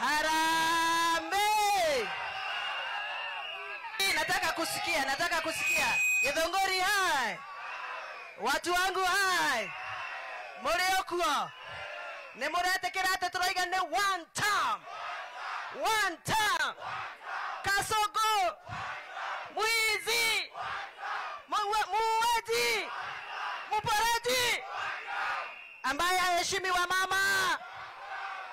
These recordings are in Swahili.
Harambee! Nataka kusikia. Githunguri hai. Watu wangu hai. Muriokuo. Ni muretekera ate turoiga ni one time. Kasongo. Mwizi. Muuaji. Mporaji. Ambaye aheshimiwa mama.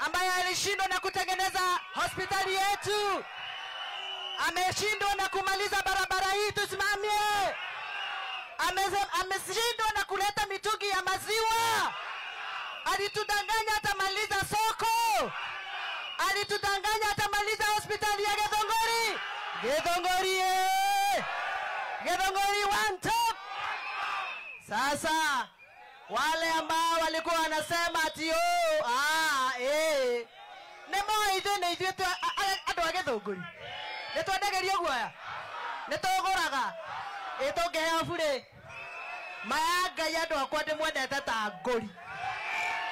Ambaye alishindwa na kutengeneza hospitali yetu. Ameshindwa na kumaliza barabara hii tusimamie. Ameshindwa na kuleta mitungi ya maziwa. Alitudanganya atamaliza soko. Alitudanganya atamaliza hospitali ya Githunguri. Githunguri one top. Sasa wale ambao walikuwa wanasema ati nemo ithu andu a Githunguri nitwendegerio guoya nituguraga itungehea bure mayanga ya andu akwa ndimwendete ta nguri.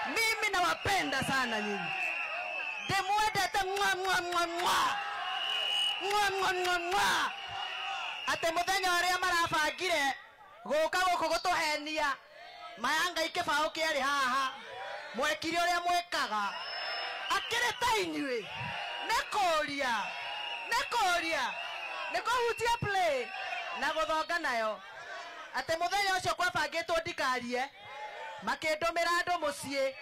Mimi nawapenda sana nyinyi, ndimwendete mwa ate muthenya uria marabangire guka guku gutuhenia mayanga ikibao kiari haha mwekire uria mwekaga akire ta inyui nikuria nikuhutia play na guthonga nayo ate muthenya ucio kwabangitwo ndikarie makindumira andu mucii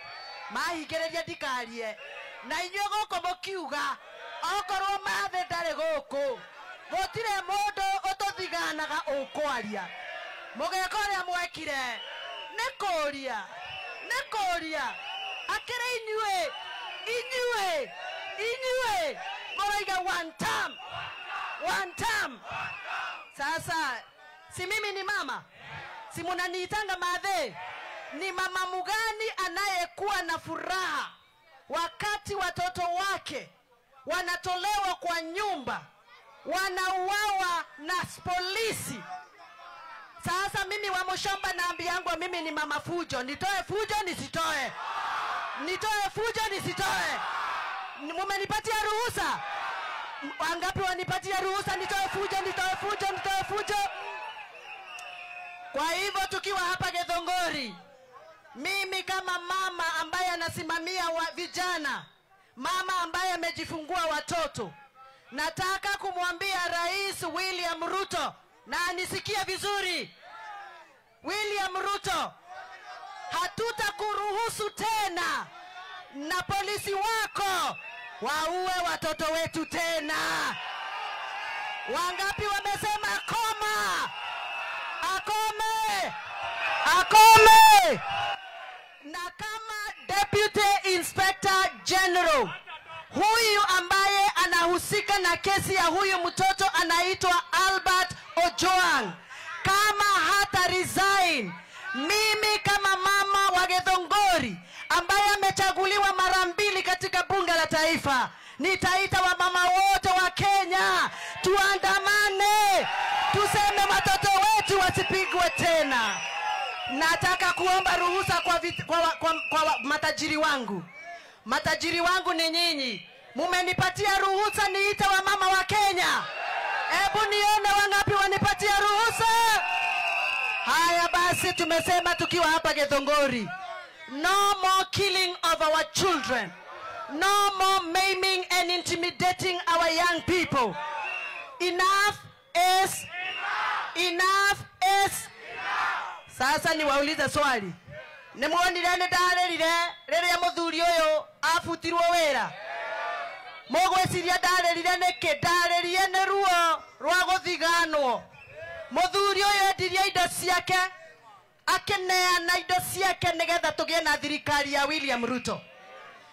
mahingiriria ndikarie na inyuĩ guku mukiuga okorwo mathe ndari guku gutire mundu ututhiganaga ukwaria mugeka uria mwekire nikuria akire inyue muraiga one time. Sasa si mimi ni mama, si munaniitanga mathe? Ni mama mugani anayekuwa na furaha wakati watoto wake wanatolewa kwa nyumba, wanauawa na polisi? Sasa mimi wa Mushomba naambi yangu mimi ni mama fujo. Nitoe fujo nisitoe? Mumenipatia ruhusa? Wangapi wanipatia ruhusa nitoe fujo? Kwa hivyo tukiwa hapa Githunguri, mimi kama mama ambaye anasimamia vijana, mama ambaye amejifungua watoto, nataka kumwambia Rais William Ruto, na anisikia vizuri, William Ruto, hatutakuruhusu tena na polisi wako waue watoto wetu tena. Wangapi wamesema akome? Na kama Deputy Inspector General huyu ambaye anahusika na kesi ya huyu mtoto anaitwa Albert Ojwang, kama hata resign, mimi kama mama wa Githunguri ambaye amechaguliwa mara 2 katika bunge la taifa, nitaita wamama wote wa Kenya tuandamane, tuseme watoto wetu wasipigwe tena. Nataka kuomba ruhusa kwa matajiri wangu. Matajiri wangu ni nyinyi. Mumenipatia ruhusa niite wamama wa Kenya? Hebu nione wangapi wanipatia ruhusa. Haya basi, tumesema tukiwa hapa Githunguri, no more killing of our children, no more maiming and intimidating our young people. Enough is enough. Sasa niwaulize swali. Nimuonire ndarerire riria muthuri uyu afutirwo wira? Mugwiciria ndarerire niki? Ndarerire ni ruo rwa guthiganwo. Muthuri uyu endirie indo ciake, akineana indo ciake nigetha tugie na thirikari ya William Ruto.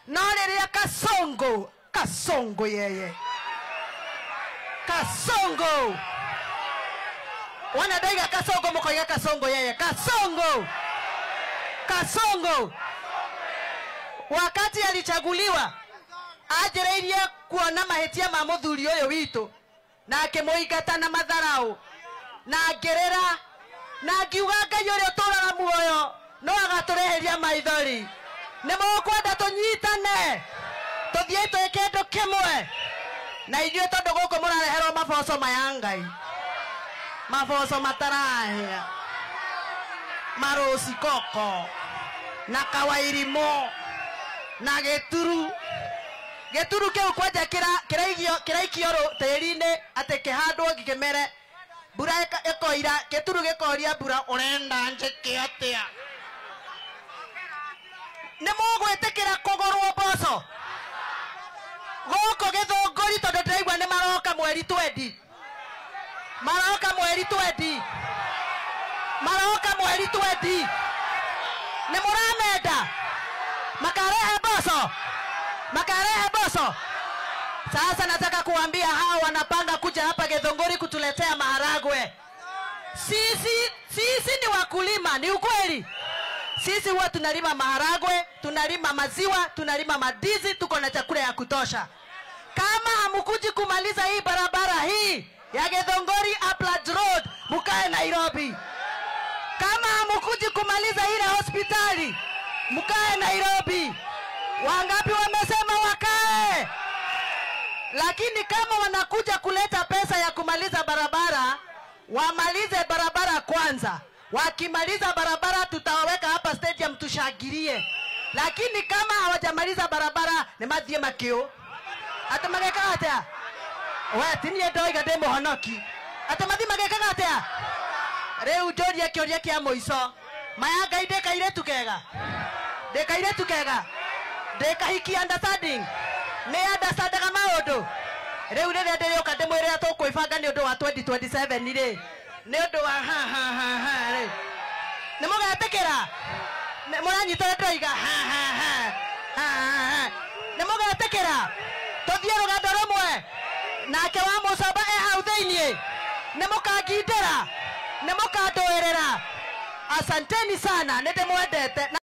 No riria Kasongo yeye Kasongo, wanadaiga Kasongo, mukoiga Kasongo yeye Kasongo wakati alichaguliwa ajereirie kuona mahetia ma muthuri uyu witu, na akimuigata na matharau na ngerera na ngiuga Ngai uria turaga muoyo no agatureheria maithori. Ni mukwenda tunyitane tuthie twiketo kimwe na ithuĩ tondu guku murareherwo maboco mayangai maboco matarahĩa marosi koko na kawairimo na gĩturu kĩu kwanja kĩraikio tĩri-inĩ atĩ kĩhandwo gĩkĩmere mbura ĩkoira gĩturu gĩkoria mbura ũrenda njĩke atĩa nĩ mũgwĩtĩkĩra kũgũrwo mboco gũkũ Gĩthũngũri tondũ ndĩraigua nĩ maroka mweri 20 nĩ mũramenda makarehe mboco. Sasa nataka kuambia hao wanapanga kuja hapa Gĩthũngũri kutuletea maharagwe. Sisi ni wakulima, ni ukweli. Sisi huwa tunalima maharagwe, tunalima maziwa, tunalima madizi, tuko na chakula ya kutosha. Kama hamukuji kumaliza hii barabara hii ya Gĩthũngũri Upland Road, mukae Nairobi. Kama hamukuji kumaliza ile hospitali, mukae Nairobi. Wangapi wamesema wakae? Lakini kama wanakuja kuleta pesa ya kumaliza barabara, wamalize barabara kwanza. Wakimaliza barabara tutaweka hapa stadium tushangilie. Lakini kama hawajamaliza barabara ni mathie makio. Ata mageka atia? Wewe tinie ndoiga ndĩ mũhonoki. Ata mathie mageka atia? Rĩu ndoria kĩũria kĩa mũico. Mayangai ndĩkaire tukega. Ndĩkahiki understanding. Nĩ understandaga maũndũ. Rĩu rĩrĩa ndĩrĩoka ndĩmwĩrĩra tũkwĩbanga nĩ ũndũ wa 2027 rĩ. Nĩ ũndũ wa rĩ. Nĩ mũgetĩkĩra? Mũranyita ndoiga nĩ mũgetĩkĩra? Tũthiĩ rũgendo rũmwe. Nake wa Mũcomba hau thĩiniĩ. Nĩ mũkangindĩra. Nĩ mũkandũĩrĩra. Asanteni sana, nĩ ndĩmwendete.